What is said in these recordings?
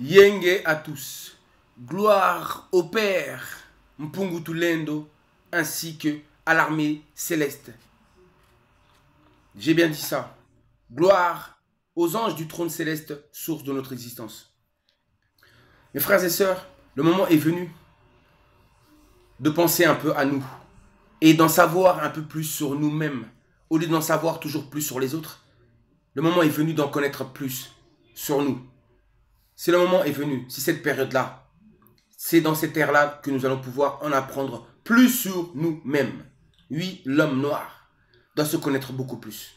Yenge à tous. Gloire au Père, Mpungu Tulendo, ainsi que à l'armée céleste. J'ai bien dit ça. Gloire aux anges du trône céleste, source de notre existence. Mes frères et sœurs, le moment est venu de penser un peu à nous et d'en savoir un peu plus sur nous-mêmes, au lieu d'en savoir toujours plus sur les autres. Le moment est venu d'en connaître plus sur nous. C'est le moment est venu, c'est cette période-là. C'est dans cette ère-là que nous allons pouvoir en apprendre plus sur nous-mêmes. Oui, l'homme noir doit se connaître beaucoup plus.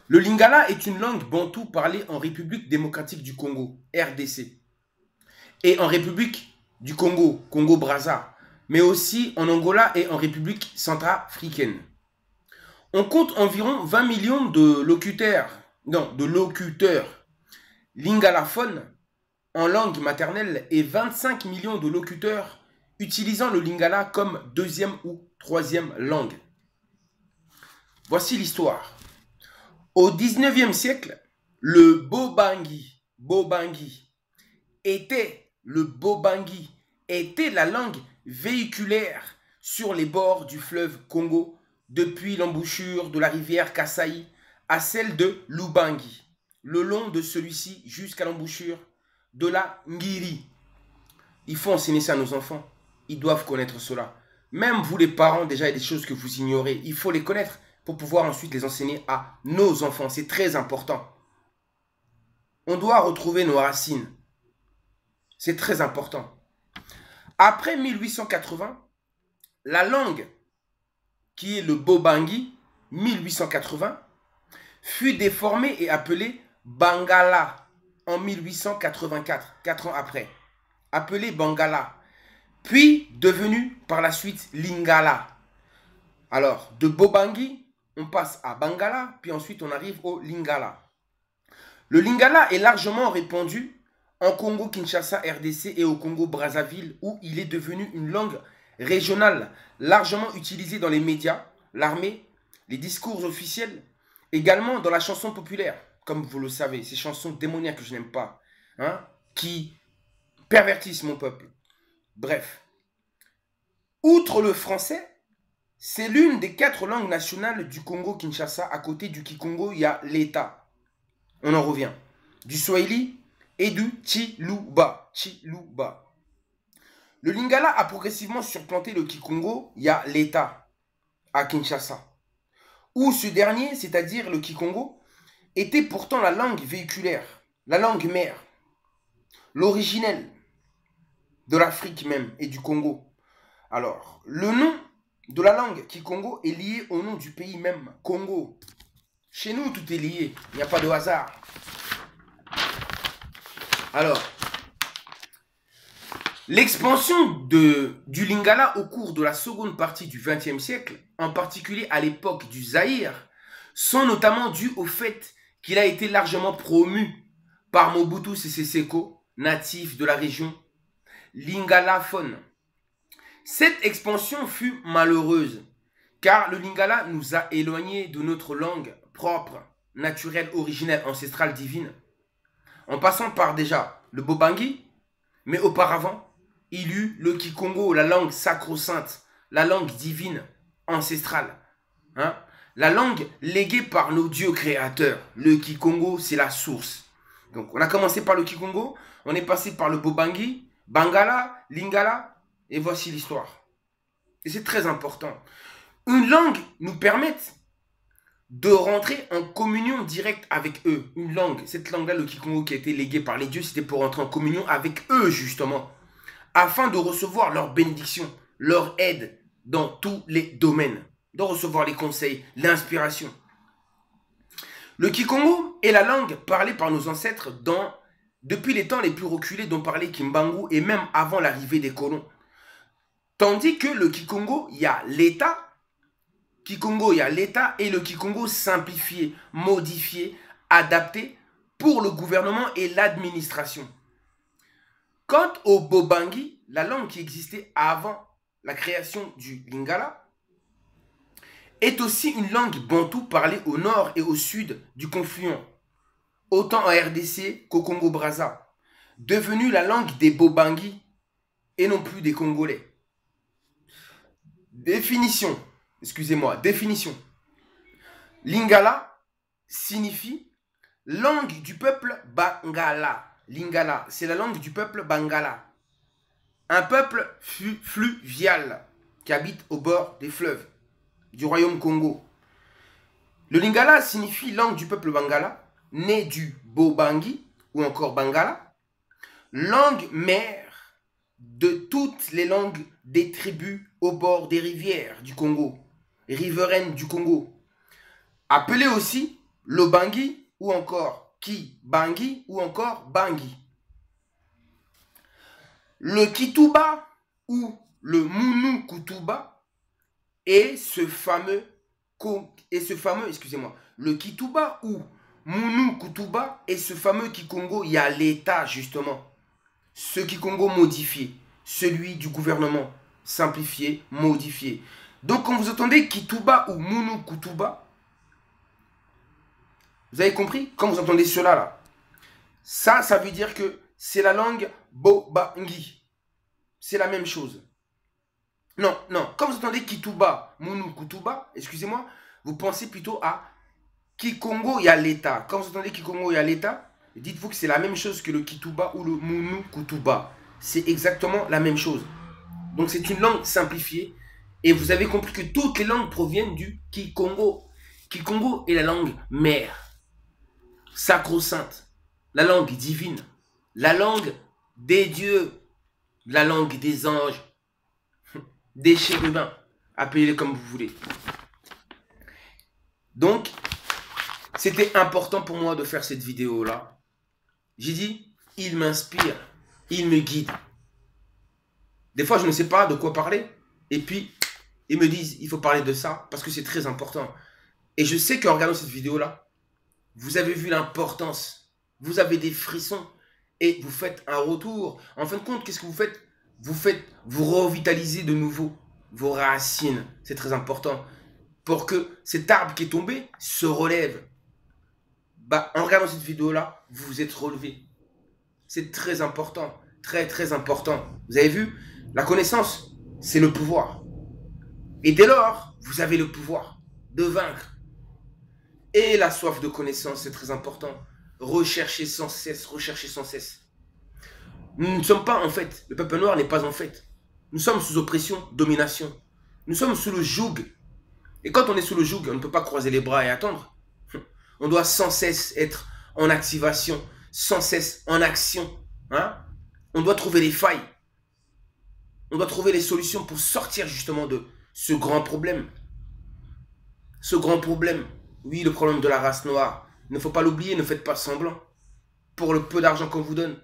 Le lingala est une langue bantoue parlée en République démocratique du Congo, RDC, et en République du Congo, Congo-Brazza, mais aussi en Angola et en République centrafricaine. On compte environ 20 millions de locuteurs lingalophones en langue maternelle et 25 millions de locuteurs utilisant le lingala comme deuxième ou troisième langue. Voici l'histoire. Au 19e siècle, le Bobangi était la langue véhiculaire sur les bords du fleuve Congo depuis l'embouchure de la rivière Kasai à celle de l'Ubangi, le long de celui-ci jusqu'à l'embouchure de la Ngiri. Il faut enseigner ça à nos enfants. Ils doivent connaître cela. Même vous les parents, déjà, il y a des choses que vous ignorez. Il faut les connaître pour pouvoir ensuite les enseigner à nos enfants. C'est très important. On doit retrouver nos racines. C'est très important. Après 1880, la langue qui est le Bobangi, 1880, fut déformée et appelée Bangala en 1884, 4 ans après. Appelée Bangala, puis devenu par la suite Lingala. Alors, de Bobangi, on passe à Bangala, puis ensuite on arrive au Lingala. Le Lingala est largement répandu en Congo-Kinshasa, RDC et au Congo-Brazzaville, où il est devenu une langue régionale largement utilisée dans les médias, l'armée, les discours officiels, également dans la chanson populaire, comme vous le savez, ces chansons démoniaques que je n'aime pas, hein, qui pervertissent mon peuple. Bref. Outre le français, c'est l'une des 4 langues nationales du Congo-Kinshasa. À côté du Kikongo, il y a l'État. On en revient. Du Swahili et du Chiluba. Le Lingala a progressivement surplanté le Kikongo. Il y a l'État à Kinshasa. Où ce dernier, c'est-à-dire le Kikongo, était pourtant la langue véhiculaire, la langue mère, l'originelle de l'Afrique même et du Congo. Alors, le nom de la langue Kikongo est lié au nom du pays même, Congo. Chez nous, tout est lié, il n'y a pas de hasard. Alors, l'expansion du Lingala au cours de la seconde partie du XXe siècle, en particulier à l'époque du Zaïre, sont notamment dues au fait qu'il a été largement promu par Mobutu Sese Seko, natif de la région lingalaphone. Cette expansion fut malheureuse, car le Lingala nous a éloignés de notre langue propre, naturelle, originelle, ancestrale, divine, en passant par déjà le Bobangi, mais auparavant, il y eut le Kikongo, la langue sacro-sainte, la langue divine, ancestrale. Hein? La langue léguée par nos dieux créateurs. Le Kikongo, c'est la source. Donc, on a commencé par le Kikongo, on est passé par le Bobangi, Bangala, Lingala, et voici l'histoire. Et c'est très important. Une langue nous permet de rentrer en communion directe avec eux. Une langue, cette langue-là, le Kikongo qui a été léguée par les dieux, c'était pour rentrer en communion avec eux, justement, afin de recevoir leur bénédiction, leur aide dans tous les domaines, de recevoir les conseils, l'inspiration. Le Kikongo est la langue parlée par nos ancêtres depuis les temps les plus reculés dont parlait Kimbangu et même avant l'arrivée des colons. Tandis que le Kikongo, il y a l'État, et le Kikongo simplifié, modifié, adapté pour le gouvernement et l'administration. Quant au Bobangi, la langue qui existait avant la création du Lingala, est aussi une langue bantoue parlée au nord et au sud du confluent, autant en RDC qu'au Congo-Brazza. devenue la langue des Bobangi et non plus des Congolais. Définition, excusez-moi, définition. Lingala signifie langue du peuple Bangala. Lingala, c'est la langue du peuple Bangala. Un peuple fluvial qui habite au bord des fleuves du royaume Congo. Le Lingala signifie langue du peuple Bangala, né du Bobangi ou encore Bangala, langue mère de toutes les langues des tribus au bord des rivières du Congo, riveraines du Congo. Appelé aussi Lobangi ou encore Kibangi ou encore Bangi. Le Kituba ou le Munu-Kutuba est ce fameux, excusez-moi, le Kituba ou Munu-Kutuba est ce fameux Kikongo, il y a l'État justement. Ce Kikongo modifié, celui du gouvernement, simplifié, modifié. Donc quand vous entendez Kituba ou Munu-Kutuba, vous avez compris? Quand vous entendez cela là, ça veut dire que c'est la langue Bobangi. C'est la même chose. Non, quand vous entendez Kituba, Munu, Kutuba, excusez-moi, vous pensez plutôt à Kikongo, il y a l'État. Quand vous entendez Kikongo, il y a l'État, dites-vous que c'est la même chose que le Kituba ou le Munu, Kutuba. C'est exactement la même chose. Donc c'est une langue simplifiée. Et vous avez compris que toutes les langues proviennent du Kikongo. Kikongo est la langue mère, sacro-sainte, la langue divine, la langue des dieux, la langue des anges, des chérubins, appelez-les comme vous voulez. Donc, c'était important pour moi de faire cette vidéo-là. J'ai dit, il m'inspire, il me guide. Des fois, je ne sais pas de quoi parler, et puis, ils me disent, il faut parler de ça, parce que c'est très important. Et je sais qu'en regardant cette vidéo-là, vous avez vu l'importance, vous avez des frissons, et vous faites un retour. En fin de compte, qu'est-ce que vous faites? Vous revitalisez de nouveau vos racines. C'est très important. Pour que cet arbre qui est tombé se relève. En regardant cette vidéo-là, vous vous êtes relevé. C'est très important. Très, très important. Vous avez vu? La connaissance, c'est le pouvoir. Et dès lors, vous avez le pouvoir de vaincre. Et la soif de connaissance, c'est très important. Recherchez sans cesse, recherchez sans cesse. Nous ne sommes pas en fait, le peuple noir n'est pas en fait. Nous sommes sous oppression, domination. Nous sommes sous le joug. Et quand on est sous le joug, on ne peut pas croiser les bras et attendre. On doit sans cesse être en activation, sans cesse en action. Hein? On doit trouver les failles. On doit trouver les solutions pour sortir justement de ce grand problème. Ce grand problème. Oui, le problème de la race noire. Il ne faut pas l'oublier, ne faites pas semblant. Pour le peu d'argent qu'on vous donne,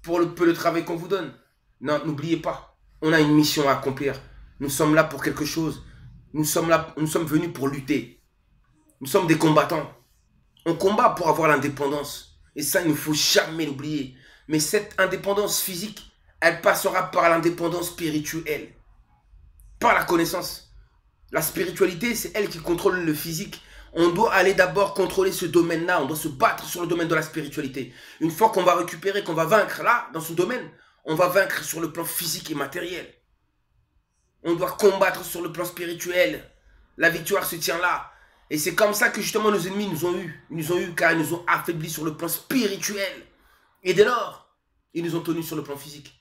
pour le peu de travail qu'on vous donne. Non, n'oubliez pas, on a une mission à accomplir. Nous sommes là pour quelque chose. Nous sommes venus pour lutter. Nous sommes des combattants. On combat pour avoir l'indépendance. Et ça, il ne faut jamais l'oublier. Mais cette indépendance physique, elle passera par l'indépendance spirituelle. Par la connaissance. La spiritualité, c'est elle qui contrôle le physique. On doit aller d'abord contrôler ce domaine-là. On doit se battre sur le domaine de la spiritualité. Une fois qu'on va récupérer, qu'on va vaincre là, dans ce domaine, on va vaincre sur le plan physique et matériel. On doit combattre sur le plan spirituel. La victoire se tient là. Et c'est comme ça que justement nos ennemis nous ont eu. Ils nous ont eu car ils nous ont affaiblis sur le plan spirituel. Et dès lors, ils nous ont tenus sur le plan physique.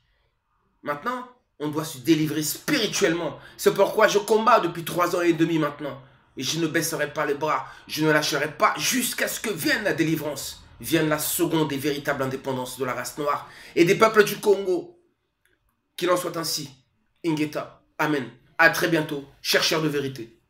Maintenant, on doit se délivrer spirituellement. C'est pourquoi je combats depuis 3 ans et demi maintenant. Et je ne baisserai pas les bras. Je ne lâcherai pas jusqu'à ce que vienne la délivrance. Vienne la seconde et véritable indépendance de la race noire et des peuples du Congo. Qu'il en soit ainsi. Ingeta. Amen. À très bientôt, chercheurs de vérité.